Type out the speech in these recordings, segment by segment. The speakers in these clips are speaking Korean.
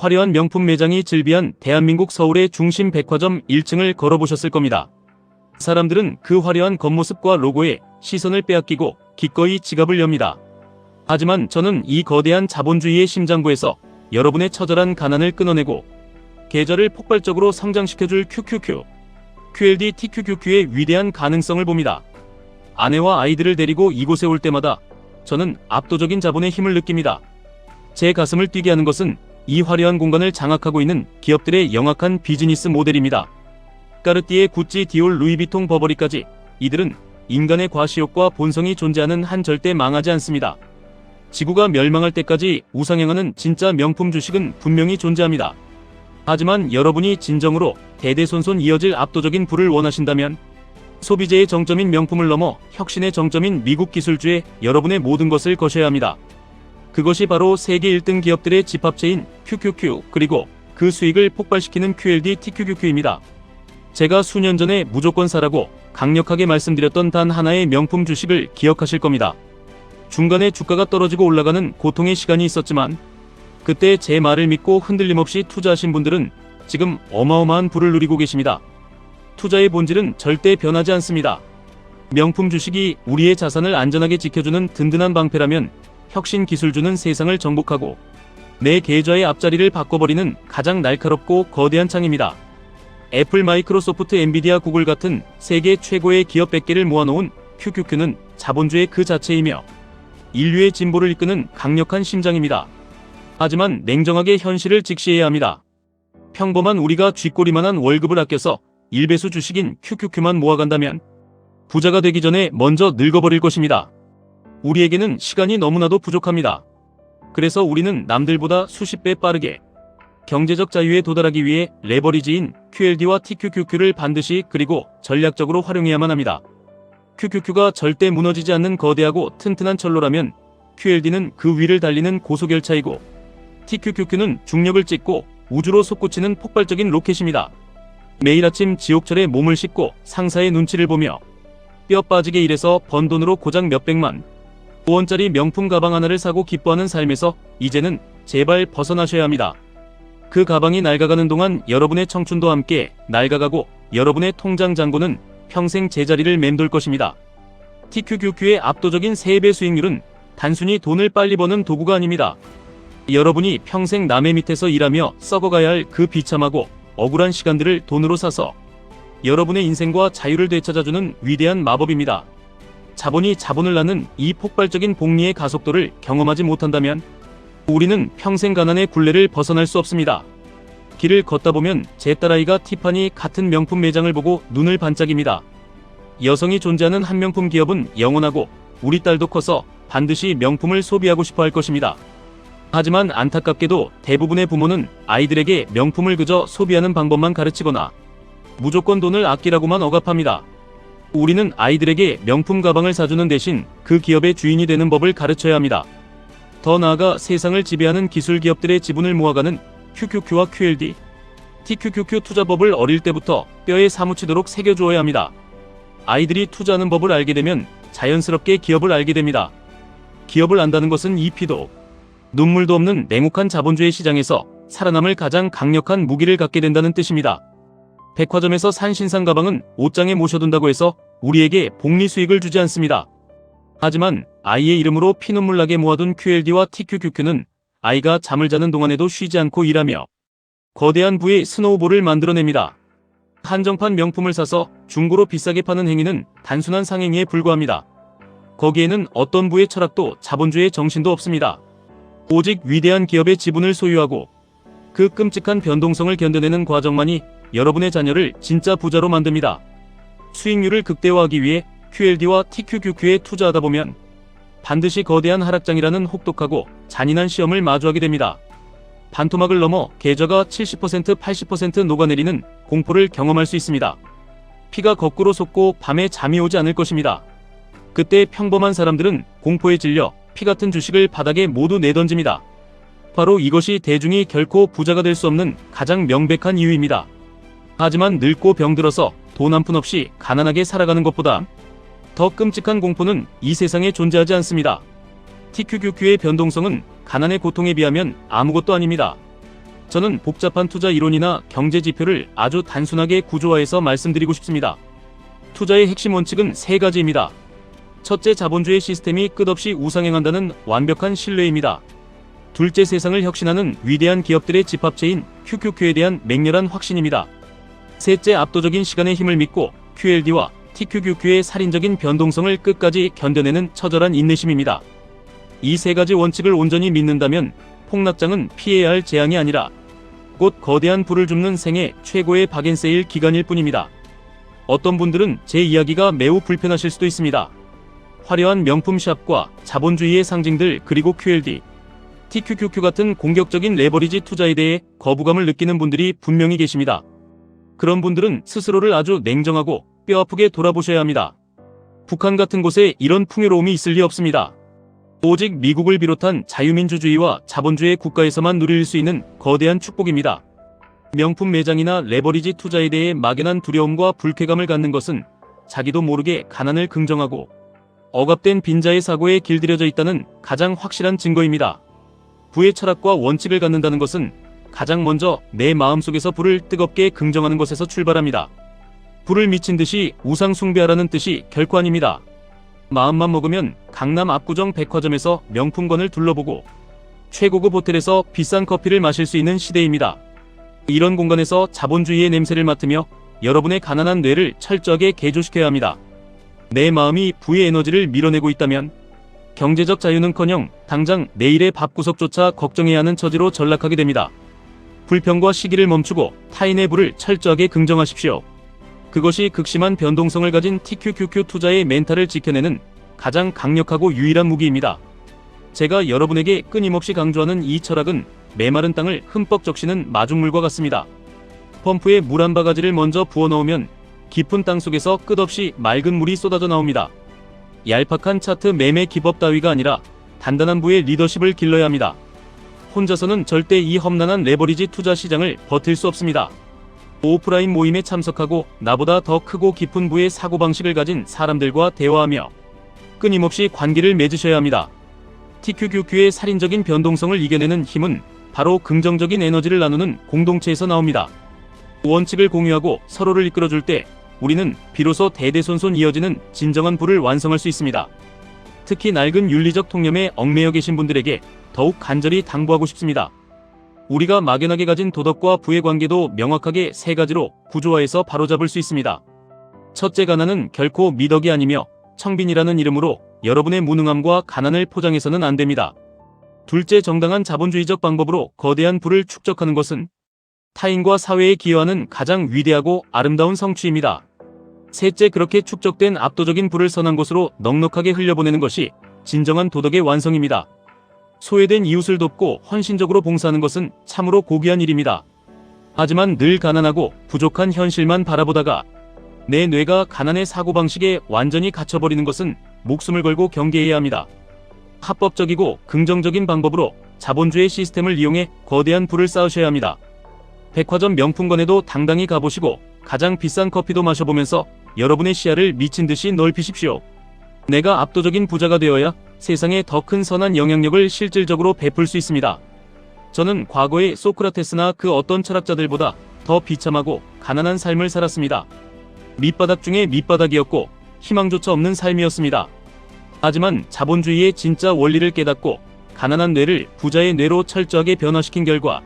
화려한 명품 매장이 즐비한 대한민국 서울의 중심 백화점 1층을 걸어보셨을 겁니다. 사람들은 그 화려한 겉모습과 로고에 시선을 빼앗기고 기꺼이 지갑을 엽니다. 하지만 저는 이 거대한 자본주의의 심장부에서 여러분의 처절한 가난을 끊어내고 계좌를 폭발적으로 성장시켜줄 QLD TQQQ의 위대한 가능성을 봅니다. 아내와 아이들을 데리고 이곳에 올 때마다 저는 압도적인 자본의 힘을 느낍니다. 제 가슴을 뛰게 하는 것은 이 화려한 공간을 장악하고 있는 기업들의 영악한 비즈니스 모델입니다. 까르띠에, 구찌, 디올, 루이비통, 버버리까지 이들은 인간의 과시욕과 본성이 존재하는 한 절대 망하지 않습니다. 지구가 멸망할 때까지 우상향하는 진짜 명품 주식은 분명히 존재합니다. 하지만 여러분이 진정으로 대대손손 이어질 압도적인 부를 원하신다면 소비재의 정점인 명품을 넘어 혁신의 정점인 미국 기술주에 여러분의 모든 것을 거셔야 합니다. 그것이 바로 세계 1등 기업들의 집합체인 QQQ, 그리고 그 수익을 폭발시키는 QLD TQQQ입니다. 제가 수년 전에 무조건 사라고 강력하게 말씀드렸던 단 하나의 명품 주식을 기억하실 겁니다. 중간에 주가가 떨어지고 올라가는 고통의 시간이 있었지만 그때 제 말을 믿고 흔들림 없이 투자하신 분들은 지금 어마어마한 부를 누리고 계십니다. 투자의 본질은 절대 변하지 않습니다. 명품 주식이 우리의 자산을 안전하게 지켜주는 든든한 방패라면 혁신 기술주는 세상을 정복하고 내 계좌의 앞자리를 바꿔버리는 가장 날카롭고 거대한 창입니다. 애플, 마이크로소프트, 엔비디아, 구글 같은 세계 최고의 기업 100개를 모아놓은 QQQ는 자본주의 그 자체이며 인류의 진보를 이끄는 강력한 심장입니다. 하지만 냉정하게 현실을 직시해야 합니다. 평범한 우리가 쥐꼬리만한 월급을 아껴서 1배수 주식인 QQQ만 모아간다면 부자가 되기 전에 먼저 늙어버릴 것입니다. 우리에게는 시간이 너무나도 부족합니다. 그래서 우리는 남들보다 수십 배 빠르게 경제적 자유에 도달하기 위해 레버리지인 QLD와 TQQQ를 반드시 그리고 전략적으로 활용해야만 합니다. QQQ가 절대 무너지지 않는 거대하고 튼튼한 철로라면 QLD는 그 위를 달리는 고속열차이고 TQQQ는 중력을 찍고 우주로 솟구치는 폭발적인 로켓입니다. 매일 아침 지옥철에 몸을 싣고 상사의 눈치를 보며 뼈 빠지게 일해서 번 돈으로 고작 몇백만 원짜리 명품 가방 하나를 사고 기뻐하는 삶에서 이제는 제발 벗어나셔야 합니다. 그 가방이 낡아가는 동안 여러분의 청춘도 함께 낡아가고 여러분의 통장 잔고는 평생 제자리를 맴돌 것입니다. TQQQ의 압도적인 3배 수익률은 단순히 돈을 빨리 버는 도구가 아닙니다. 여러분이 평생 남의 밑에서 일하며 썩어가야 할 그 비참하고 억울한 시간들을 돈으로 사서 여러분의 인생과 자유를 되찾아주는 위대한 마법입니다. 자본이 자본을 낳는 이 폭발적인 복리의 가속도를 경험하지 못한다면 우리는 평생 가난의 굴레를 벗어날 수 없습니다. 길을 걷다 보면 제 딸아이가 티파니 같은 명품 매장을 보고 눈을 반짝입니다. 여성이 존재하는 한 명품 기업은 영원하고 우리 딸도 커서 반드시 명품을 소비하고 싶어 할 것입니다. 하지만 안타깝게도 대부분의 부모는 아이들에게 명품을 그저 소비하는 방법만 가르치거나 무조건 돈을 아끼라고만 억압합니다. 우리는 아이들에게 명품 가방을 사주는 대신 그 기업의 주인이 되는 법을 가르쳐야 합니다. 더 나아가 세상을 지배하는 기술 기업들의 지분을 모아가는 QQQ와 QLD, TQQQ 투자법을 어릴 때부터 뼈에 사무치도록 새겨주어야 합니다. 아이들이 투자하는 법을 알게 되면 자연스럽게 기업을 알게 됩니다. 기업을 안다는 것은 이 피도 눈물도 없는 냉혹한 자본주의 시장에서 살아남을 가장 강력한 무기를 갖게 된다는 뜻입니다. 백화점에서 산 신상 가방은 옷장에 모셔둔다고 해서 우리에게 복리 수익을 주지 않습니다. 하지만 아이의 이름으로 피눈물 나게 모아둔 QLD와 TQQQ는 아이가 잠을 자는 동안에도 쉬지 않고 일하며 거대한 부의 스노우볼을 만들어냅니다. 한정판 명품을 사서 중고로 비싸게 파는 행위는 단순한 상행위에 불과합니다. 거기에는 어떤 부의 철학도 자본주의의 정신도 없습니다. 오직 위대한 기업의 지분을 소유하고 그 끔찍한 변동성을 견뎌내는 과정만이 여러분의 자녀를 진짜 부자로 만듭니다. 수익률을 극대화하기 위해 QLD와 TQQQ에 투자하다 보면 반드시 거대한 하락장이라는 혹독하고 잔인한 시험을 마주하게 됩니다. 반토막을 넘어 계좌가 70%, 80% 녹아내리는 공포를 경험할 수 있습니다. 피가 거꾸로 솟고 밤에 잠이 오지 않을 것입니다. 그때 평범한 사람들은 공포에 질려 피 같은 주식을 바닥에 모두 내던집니다. 바로 이것이 대중이 결코 부자가 될 수 없는 가장 명백한 이유입니다. 하지만 늙고 병들어서 돈 한 푼 없이 가난하게 살아가는 것보다 더 끔찍한 공포는 이 세상에 존재하지 않습니다. TQQQ의 변동성은 가난의 고통에 비하면 아무것도 아닙니다. 저는 복잡한 투자 이론이나 경제 지표를 아주 단순하게 구조화해서 말씀드리고 싶습니다. 투자의 핵심 원칙은 세 가지입니다. 첫째, 자본주의 시스템이 끝없이 우상향한다는 완벽한 신뢰입니다. 둘째, 세상을 혁신하는 위대한 기업들의 집합체인 QQQ에 대한 맹렬한 확신입니다. 셋째, 압도적인 시간의 힘을 믿고 QLD와 TQQQ의 살인적인 변동성을 끝까지 견뎌내는 처절한 인내심입니다. 이 세 가지 원칙을 온전히 믿는다면 폭락장은 피해야 할 재앙이 아니라 곧 거대한 불을 줍는 생애 최고의 바겐세일 기간일 뿐입니다. 어떤 분들은 제 이야기가 매우 불편하실 수도 있습니다. 화려한 명품 샵과 자본주의의 상징들, 그리고 QLD, TQQQ 같은 공격적인 레버리지 투자에 대해 거부감을 느끼는 분들이 분명히 계십니다. 그런 분들은 스스로를 아주 냉정하고 뼈아프게 돌아보셔야 합니다. 북한 같은 곳에 이런 풍요로움이 있을 리 없습니다. 오직 미국을 비롯한 자유민주주의와 자본주의 국가에서만 누릴 수 있는 거대한 축복입니다. 명품 매장이나 레버리지 투자에 대해 막연한 두려움과 불쾌감을 갖는 것은 자기도 모르게 가난을 긍정하고 억압된 빈자의 사고에 길들여져 있다는 가장 확실한 증거입니다. 부의 철학과 원칙을 갖는다는 것은 가장 먼저 내 마음속에서 불을 뜨겁게 긍정하는 것에서 출발합니다. 불을 미친 듯이 우상 숭배하라는 뜻이 결코 아닙니다. 마음만 먹으면 강남 압구정 백화점에서 명품관을 둘러보고 최고급 호텔에서 비싼 커피를 마실 수 있는 시대입니다. 이런 공간에서 자본주의의 냄새를 맡으며 여러분의 가난한 뇌를 철저하게 개조시켜야 합니다. 내 마음이 부의 에너지를 밀어내고 있다면 경제적 자유는커녕 당장 내일의 밥구석조차 걱정해야 하는 처지로 전락하게 됩니다. 불평과 시기를 멈추고 타인의 부를 철저하게 긍정하십시오. 그것이 극심한 변동성을 가진 TQQQ 투자의 멘탈을 지켜내는 가장 강력하고 유일한 무기입니다. 제가 여러분에게 끊임없이 강조하는 이 철학은 메마른 땅을 흠뻑 적시는 마중물과 같습니다. 펌프에 물 한 바가지를 먼저 부어 넣으면 깊은 땅 속에서 끝없이 맑은 물이 쏟아져 나옵니다. 얄팍한 차트 매매 기법 따위가 아니라 단단한 부의 리더십을 길러야 합니다. 혼자서는 절대 이 험난한 레버리지 투자 시장을 버틸 수 없습니다. 오프라인 모임에 참석하고 나보다 더 크고 깊은 부의 사고방식을 가진 사람들과 대화하며 끊임없이 관계를 맺으셔야 합니다. TQQQ의 살인적인 변동성을 이겨내는 힘은 바로 긍정적인 에너지를 나누는 공동체에서 나옵니다. 원칙을 공유하고 서로를 이끌어줄 때 우리는 비로소 대대손손 이어지는 진정한 부를 완성할 수 있습니다. 특히 낡은 윤리적 통념에 얽매여 계신 분들에게 더욱 간절히 당부하고 싶습니다. 우리가 막연하게 가진 도덕과 부의 관계도 명확하게 세 가지로 구조화해서 바로잡을 수 있습니다. 첫째, 가난은 결코 미덕이 아니며 청빈이라는 이름으로 여러분의 무능함과 가난을 포장해서는 안 됩니다. 둘째, 정당한 자본주의적 방법으로 거대한 부를 축적하는 것은 타인과 사회에 기여하는 가장 위대하고 아름다운 성취입니다. 셋째, 그렇게 축적된 압도적인 부를 선한 곳으로 넉넉하게 흘려보내는 것이 진정한 도덕의 완성입니다. 소외된 이웃을 돕고 헌신적으로 봉사하는 것은 참으로 고귀한 일입니다. 하지만 늘 가난하고 부족한 현실만 바라보다가 내 뇌가 가난의 사고방식에 완전히 갇혀버리는 것은 목숨을 걸고 경계해야 합니다. 합법적이고 긍정적인 방법으로 자본주의 시스템을 이용해 거대한 부를 쌓으셔야 합니다. 백화점 명품관에도 당당히 가보시고 가장 비싼 커피도 마셔보면서 여러분의 시야를 미친 듯이 넓히십시오. 내가 압도적인 부자가 되어야 세상에 더 큰 선한 영향력을 실질적으로 베풀 수 있습니다. 저는 과거의 소크라테스나 그 어떤 철학자들보다 더 비참하고 가난한 삶을 살았습니다. 밑바닥 중에 밑바닥이었고 희망조차 없는 삶이었습니다. 하지만 자본주의의 진짜 원리를 깨닫고 가난한 뇌를 부자의 뇌로 철저하게 변화시킨 결과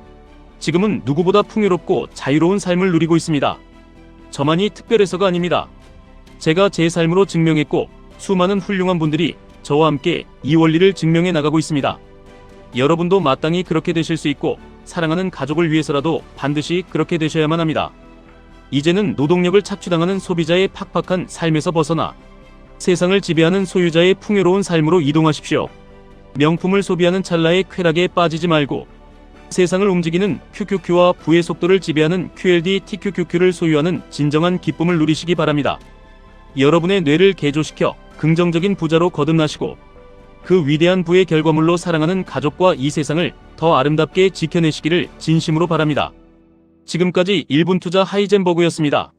지금은 누구보다 풍요롭고 자유로운 삶을 누리고 있습니다. 저만이 특별해서가 아닙니다. 제가 제 삶으로 증명했고 수많은 훌륭한 분들이 저와 함께 이 원리를 증명해 나가고 있습니다. 여러분도 마땅히 그렇게 되실 수 있고 사랑하는 가족을 위해서라도 반드시 그렇게 되셔야만 합니다. 이제는 노동력을 착취당하는 소비자의 팍팍한 삶에서 벗어나 세상을 지배하는 소유자의 풍요로운 삶으로 이동하십시오. 명품을 소비하는 찰나의 쾌락에 빠지지 말고 세상을 움직이는 QQQ와 부의 속도를 지배하는 QLD TQQQ를 소유하는 진정한 기쁨을 누리시기 바랍니다. 여러분의 뇌를 개조시켜 긍정적인 부자로 거듭나시고 그 위대한 부의 결과물로 사랑하는 가족과 이 세상을 더 아름답게 지켜내시기를 진심으로 바랍니다. 지금까지 1분 투자 하이젠버그였습니다.